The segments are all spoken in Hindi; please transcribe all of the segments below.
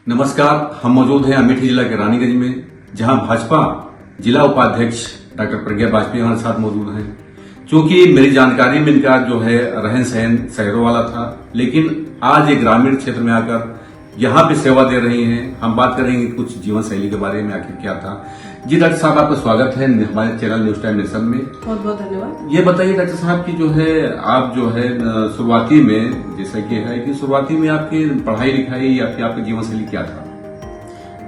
नमस्कार, हम मौजूद हैं अमेठी जिला के रानीगंज में, जहां भाजपा जिला उपाध्यक्ष डॉक्टर प्रज्ञा वाजपेयी हमारे साथ मौजूद हैं। क्योंकि मेरी जानकारी में इनका जो है रहन सहन शहरों वाला था, लेकिन आज एक ग्रामीण क्षेत्र में आकर यहाँ पे सेवा दे रही हैं। हम बात करेंगे कुछ जीवन शैली के बारे में, आखिर क्या था। जी डॉक्टर साहब, आपका स्वागत है हमारे चैनल न्यूज टाइम नेशन में। बहुत बहुत धन्यवाद। ये बताइए डॉक्टर साहब की जो है आप जो है शुरुआती में, जैसा कि है कि शुरुआती में आपकी पढ़ाई लिखाई या फिर आपकी जीवन शैली क्या था?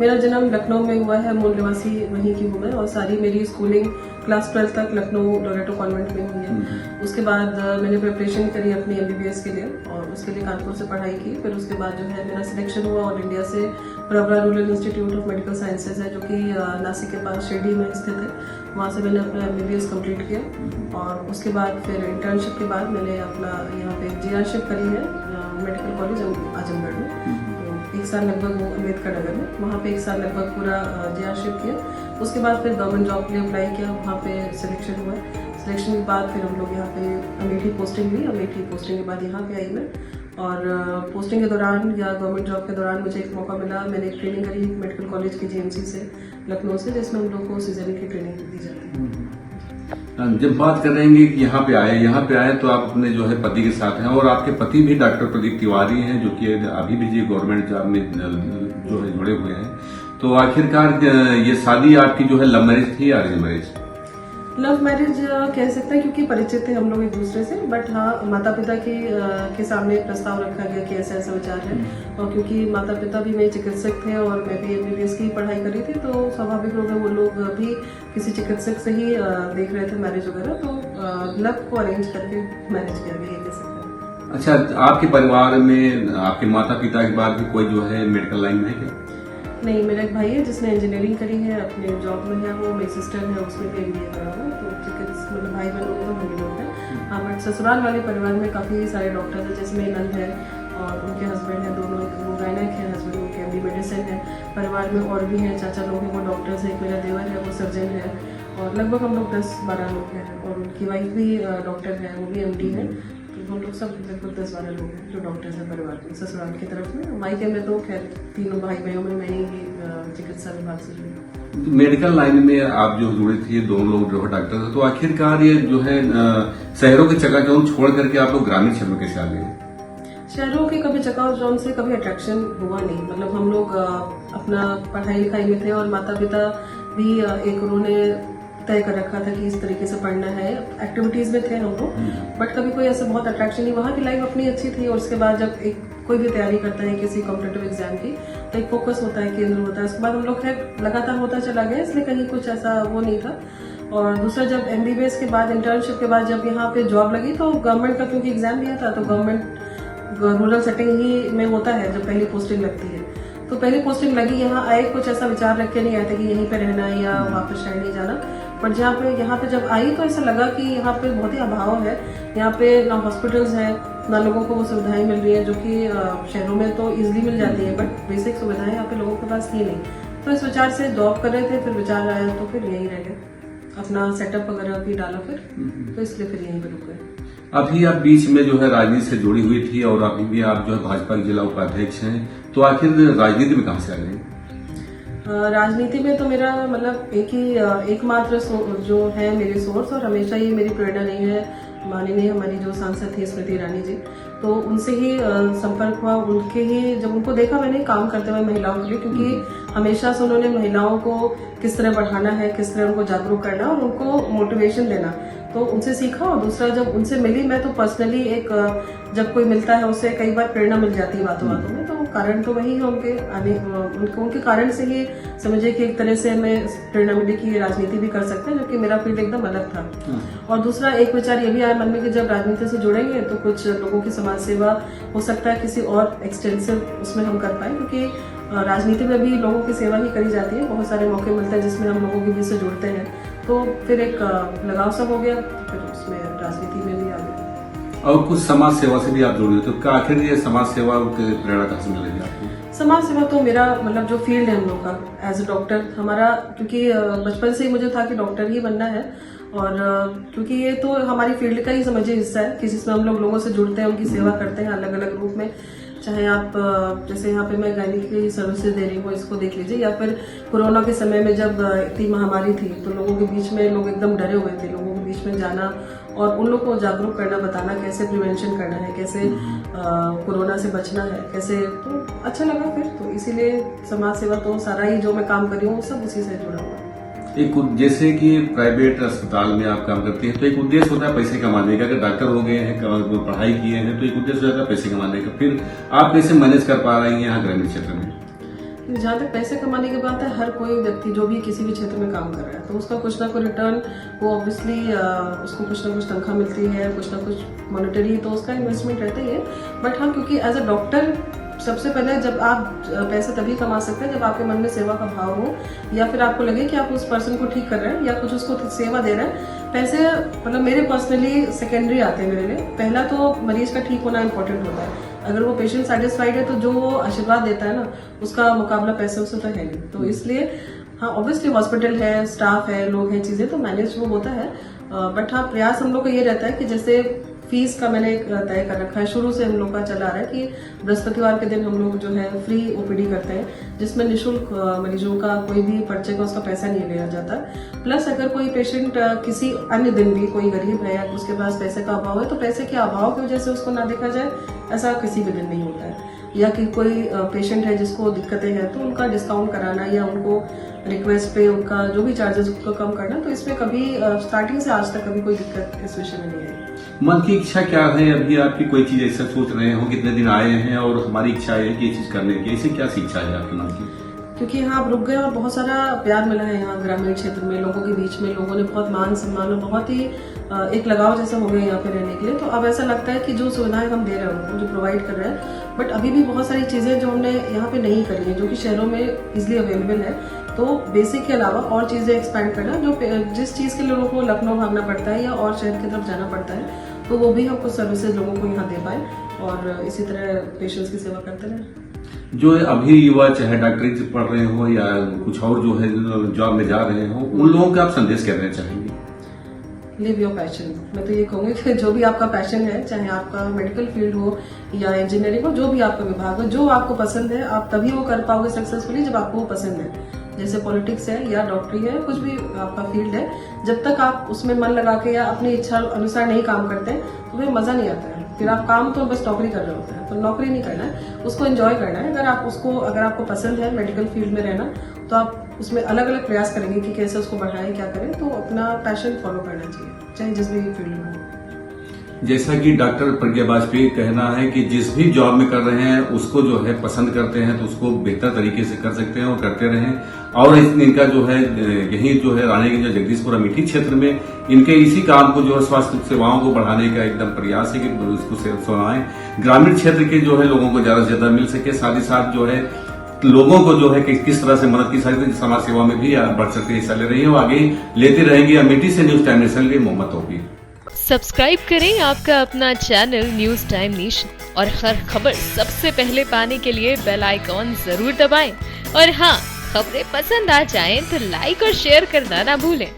मेरा जन्म लखनऊ में हुआ है, मूल निवासी वहीं की हूँ मैं, और सारी मेरी स्कूलिंग क्लास 12 तक लखनऊ लोरेटो कॉन्वेंट में हुई है। उसके बाद मैंने प्रिपरेशन करी अपनी MBBS के लिए, और उसके लिए कानपुर से पढ़ाई की। फिर उसके बाद जो है मेरा सिलेक्शन हुआ ऑल इंडिया से Pravara rural institute of medical sciences है, जो कि नासिक के पास शिरडी में स्थित है। वहाँ से मैंने अपना MBBS कंप्लीट किया, और उसके बाद फिर इंटर्नशिप के बाद मैंने अपना यहाँ पे JRship करी है मेडिकल कॉलेज आजमगढ़ में। एक साल लगभग वो अम्बेडकर नगर में, वहाँ पे एक साल लगभग पूरा JRship किया। उसके बाद फिर गवर्नमेंट जॉब के लिए अप्लाई किया, वहाँ पे सिलेक्शन हुआ। सिलेक्शन के बाद फिर हम लोग यहाँ पे अमेठी पोस्टिंग हुई। अमेठी पोस्टिंग के बाद यहाँ पे आई मैं, और पोस्टिंग के दौरान या गवर्नमेंट जॉब के दौरान मुझे एक मौका मिला। मैंने एक ट्रेनिंग करी मेडिकल कॉलेज की GMC से, लखनऊ से, जिसमें हम लोग को सीजन की ट्रेनिंग दी जाती है। जब बात करेंगे कि यहाँ पे आए तो आप अपने जो है पति के साथ हैं, और आपके पति भी डॉक्टर प्रदीप तिवारी हैं, जो कि अभी भी गवर्नमेंट जॉब में जो है जुड़े हुए हैं। तो आखिरकार ये शादी आपकी जो है लव मैरिज थी या अरेंज मैरिज? लव मैरिज कह सकते हैं, क्योंकि परिचित थे हम लोग एक दूसरे से। बट हाँ, माता पिता के सामने प्रस्ताव रखा गया कि ऐसा ऐसा विचार है, और क्योंकि माता पिता भी मेरे चिकित्सक थे और मैं भी MBBS की पढ़ाई करी थी, तो स्वाभाविक रूप में वो लोग भी किसी चिकित्सक से ही देख रहे थे मैरिज वगैरह। तो लव को अरेंज करके मैरिज किया गया, ये कह सकते हैं। अच्छा, आपके परिवार में आपके माता पिता के बाद भी कोई जो है मेडिकल लाइन में है क्या? नहीं, मेरा एक भाई है जिसने इंजीनियरिंग करी है, अपने जॉब में है वो। मेरी सिस्टर है, उसने भी MBA करा हुआ। तो चिकित्सक मतलब भाई बहनों में तो हम ही लोग हैं। हाँ, बट ससुराल वाले परिवार में काफ़ी सारे डॉक्टर हैं, जैसे मेरी नंद है और उनके हस्बैंड हैं, दोनों वो गायनेक है, हस्बैंड उनके MD मेडिसिन है। परिवार में और भी हैं, चाचा लोग हैं वो डॉक्टर्स हैं। एक मेरा देवर है, वो सर्जन है, और लगभग हम लोग 10-12 लोग हैं। और उनकी वाइफ भी डॉक्टर है, वो भी MD है। तो हम लोग सब लगभग 10-12 लोग हैं जो डॉक्टर्स हैं परिवार में, ससुराल की तरफ में। मायके में तो खैर तीनों भाई बहनों में मैं ही चिकित्सा विभाग से जुड़ी। मेडिकल लाइन में आप जो जुड़े थे, दोनों लोग जो है डॉक्टर थे, तो आखिरकार ये जो है शहरों के चकाचौंध छोड़ करके आप लोग ग्रामीण क्षेत्र में कैसे आ गए? शहरों के कभी चकाचौंध से कभी अट्रैक्शन हुआ नहीं। मतलब हम लोग अपना पढ़ाई लिखाई में थे, और माता पिता भी एक उन्होंने तय कर रखा था कि इस तरीके से पढ़ना है। एक्टिविटीज में थे हम लोग, बट कभी कोई ऐसा बहुत अट्रैक्शन नहीं। वहाँ की लाइफ अपनी अच्छी थी, और उसके बाद जब एक कोई भी तैयारी करता है किसी कॉम्पिटिटिव एग्जाम की, तो एक फोकस होता है, केंद्र होता है। उसके बाद हम लोग खैर लगातार होता चला गया, इसलिए कहीं कुछ ऐसा वो नहीं था। और दूसरा, जब MBBS के बाद इंटर्नशिप के बाद जब यहाँ पे जॉब लगी, तो गवर्नमेंट का क्योंकि एग्जाम दिया था, तो गवर्नमेंट रूरल सेटिंग ही में होता है जब पहली पोस्टिंग लगती है। तो पहली पोस्टिंग लगी, यहाँ आए, कुछ ऐसा विचार रख के नहीं आए थे कि यहीं पे रहना है या वापस शहर नहीं जाना। बट यहाँ पे जब आई तो ऐसा लगा कि यहाँ पे बहुत ही अभाव है। यहाँ पे ना हॉस्पिटल्स हैं, ना लोगों को वो सुविधाएं मिल रही है जो कि शहरों में तो इजीली मिल जाती है, बट बेसिक सुविधाएं यहाँ पे लोगों के पास थी नहीं। तो इस विचार से जॉब कर रहे थे, फिर विचार आया तो फिर यहीं रह गए, अपना सेटअप वगैरह भी डाला फिर, तो इसलिए फिर यहीं पर रुक गए। अभी आप बीच में जो है राजनीति से जुड़ी हुई थी, और अभी भी आप जो है भाजपा के जिला उपाध्यक्ष हैं, तो आखिर राजनीति में कहाँ से आ गए? राजनीति में तो मेरा मतलब एकमात्र जो है मेरे सोर्स, और हमेशा ये मेरी प्रेरणा रही है, माननीय हमारी जो सांसद थी स्मृति ईरानी जी। तो उनसे ही संपर्क हुआ, उनके ही जब उनको देखा मैंने काम करते हुए महिलाओं के लिए, क्योंकि हमेशा से उन्होंने महिलाओं को किस तरह बढ़ाना है, किस तरह उनको जागरूक करना और उनको मोटिवेशन देना, तो उनसे सीखा। और दूसरा, जब उनसे मिली मैं, तो पर्सनली एक जब कोई मिलता है उससे कई बार प्रेरणा मिल जाती है बातों बातों में, तो कारण तो वही है उनके कारण से ही समझिए कि एक तरह से मैं प्रेरणा मिली कि ये राजनीति भी कर सकते हैं, जो कि मेरा फील्ड एकदम अलग था। और दूसरा एक विचार ये भी आया मन में कि जब राजनीति से जुड़ेंगे तो कुछ लोगों की समाज सेवा हो सकता है किसी और एक्सटेंसिव उसमें हम कर पाए, क्योंकि राजनीति में भी लोगों की सेवा ही करी जाती है, बहुत सारे मौके मिलते हैं जिसमें हम लोगों के बीच से जुड़ते हैं, तो फिर एक लगाव सा हो गया, फिर उसमें राजनीति में भी आ गया। और कुछ समाज सेवा से भी आप जुड़े हो, तो आखिर ये समाज सेवा की प्रेरणा कहाँ से मिलेगी आपको? समाज सेवा तो मेरा मतलब जो फील्ड है हम लोग का एज ए डॉक्टर हमारा, क्योंकि बचपन से ही मुझे था कि डॉक्टर ही बनना है, और क्योंकि ये तो हमारी फील्ड का ही समझिए हिस्सा है कि जिसमें हम लोग लोगों से जुड़ते हैं, उनकी सेवा करते हैं अलग अलग रूप में। चाहे आप जैसे यहाँ पे मैं गायनिक की सर्विसेज दे रही हूँ, इसको देख लीजिए, या फिर कोरोना के समय में जब इतनी महामारी थी तो लोगों के बीच में लोग एकदम डरे हुए थे, लोगों के बीच में जाना और उन लोगों को जागरूक करना, बताना कैसे प्रिवेंशन करना है, कैसे कोरोना से बचना है, कैसे, तो अच्छा लगा फिर। तो इसीलिए समाज सेवा तो सारा ही जो मैं काम कर रही हूँ सब उसी से जुड़ा हुआ है। एक जैसे कि प्राइवेट अस्पताल में आप काम करते हैं तो एक उद्देश्य होता है पैसे कमाने का, अगर डॉक्टर हो गए हैं, पढ़ाई किए हैं तो एक उद्देश्य हो जाता है पैसे कमाने का, फिर आप कैसे मैनेज कर पा रही हैं यहाँ ग्रामीण क्षेत्र में? जहाँ तक पैसे कमाने की बात है, हर कोई व्यक्ति जो भी किसी भी क्षेत्र में काम कर रहा है तो उसका कुछ ना कुछ रिटर्न, वो ऑब्वियसली उसको कुछ ना कुछ तनख्वाह मिलती है, कुछ ना कुछ मॉनेटरी, तो उसका इन्वेस्टमेंट रहता ही है। बट हाँ, क्योंकि एज अ डॉक्टर सबसे पहले जब आप पैसे तभी कमा सकते हैं जब आपके मन में सेवा का भाव हो, या फिर आपको लगे कि आप उस पर्सन को ठीक कर रहे हैं या कुछ उसको सेवा दे रहे हैं। पैसे मतलब मेरे पर्सनली सेकेंडरी आते हैं मेरे लिए, पहला तो मरीज का ठीक होना इम्पोर्टेंट होता है। अगर वो पेशेंट सेटिस्फाइड है तो जो वो आशीर्वाद देता है ना, उसका मुकाबला पैसे से तो है नहीं। तो इसलिए हाँ, ऑब्वियसली हॉस्पिटल है, स्टाफ है, लोग हैं, चीजें तो मैनेज वो होता है। बट हाँ, प्रयास हम लोग का ये रहता है कि जैसे फीस का मैंने तय कर रखा है, शुरू से हम लोग का चला रहा है कि बृहस्पतिवार के दिन हम लोग जो है फ्री ओपीडी करते हैं, जिसमें निःशुल्क मरीजों का कोई भी पर्चे का उसका पैसा नहीं लिया जाता। प्लस अगर कोई पेशेंट किसी अन्य दिन भी कोई गरीब है या उसके पास पैसे का अभाव है तो पैसे के अभाव की वजह से उसको ना देखा जाए, ऐसा किसी भी दिन नहीं होता है। या कि कोई पेशेंट है जिसको दिक्कतें हैं तो उनका डिस्काउंट कराना या उनको रिक्वेस्ट पे उनका जो भी चार्जेस उसको कम करना, तो इसमें कभी स्टार्टिंग से आज तक कभी कोई दिक्कत इस विषय में नहीं है। मन की इच्छा क्या है अभी आपकी? कोई चीज ऐसा सोच रहे हो, कितने दिन आए हैं और हमारी इच्छा है कि ये चीज करने की, ऐसी क्या इच्छा है आपके मन की? क्योंकि यहाँ आप रुक गए और बहुत सारा प्यार मिला है यहाँ ग्रामीण क्षेत्र में, लोगों के बीच में लोगों ने बहुत मान सम्मान और बहुत ही एक लगाव जैसा हो गया यहाँ पे रहने के लिए। तो अब ऐसा लगता है कि जो सुविधाएं हम दे रहे हैं उनको, जो प्रोवाइड कर रहे हैं, बट अभी भी बहुत सारी चीजें जो हमने यहाँ पे नहीं करी है, जो कि शहरों में इजिली अवेलेबल है। तो बेसिक के अलावा और चीजें एक्सपैंड करना, जो जिस चीज के लिए लोगों को लखनऊ भागना पड़ता है या और शहर की तरफ जाना पड़ता है, तो वो भी हम कुछ सर्विसेज लोगों को यहाँ दे पाए और इसी तरह पेशेंट्स की सेवा करते रहे। जो अभी युवा चाहे डॉक्टरी पढ़ रहे हो या कुछ और जो है जॉब में जा रहे हो, उन लोगों को आप संदेश क्या देना चाहेंगे? Live your passion. मैं तो ये कहूँगी कि जो भी आपका पैशन है, चाहे आपका मेडिकल फील्ड हो या इंजीनियरिंग हो, जो भी आपका विभाग हो, जो आपको पसंद है, आप तभी वो कर पाओगे सक्सेसफुली जब आपको वो पसंद है। जैसे पॉलिटिक्स है या डॉक्टरी है, कुछ भी आपका फील्ड है, जब तक आप उसमें मन लगा के या अपनी इच्छा अनुसार नहीं काम करते तो फिर मजा नहीं आता है। फिर आप काम तो बस नौकरी कर रहे होते हैं, तो नौकरी नहीं करना है, उसको एंजॉय करना है। अगर आपको पसंद है मेडिकल फील्ड में रहना, तो आप उसमें अलग अलग प्रयास करेंगे कि कैसे उसको बढ़ाएं, क्या करें। तो अपना पैशन फॉलो करना चाहिए, चाहे जिस भी फील्ड में हो। जैसा कि डॉक्टर प्रज्ञा बाजपेयी कहना है कि जिस भी जॉब में कर रहे हैं उसको जो है पसंद करते हैं तो उसको बेहतर तरीके से कर सकते हैं और करते रहें। और इनका जो है यही जो है रानी के जो जगदीशपुर अमेठी क्षेत्र में इनके इसी काम को जो है स्वास्थ्य सेवाओं को बढ़ाने का एकदम प्रयास है कि उसको सुनाएं, ग्रामीण क्षेत्र के जो है लोगों को ज्यादा से ज्यादा मिल सके। साथ ही साथ जो है लोगों को जो है कि किस तरह से मदद की सकते, समाज सेवा में भी बढ़ सकते हिस्सा ले रही है और आगे लेते रहेंगे। अमेठी से न्यूज टाइम नेशन के मोहम्मद तौफीक। सब्सक्राइब करें आपका अपना चैनल न्यूज टाइम नेशन और हर खबर सबसे पहले पाने के लिए बेल आइकॉन जरूर दबाएं। और हाँ, खबरें पसंद आ जाएं तो लाइक और शेयर करना ना भूलें।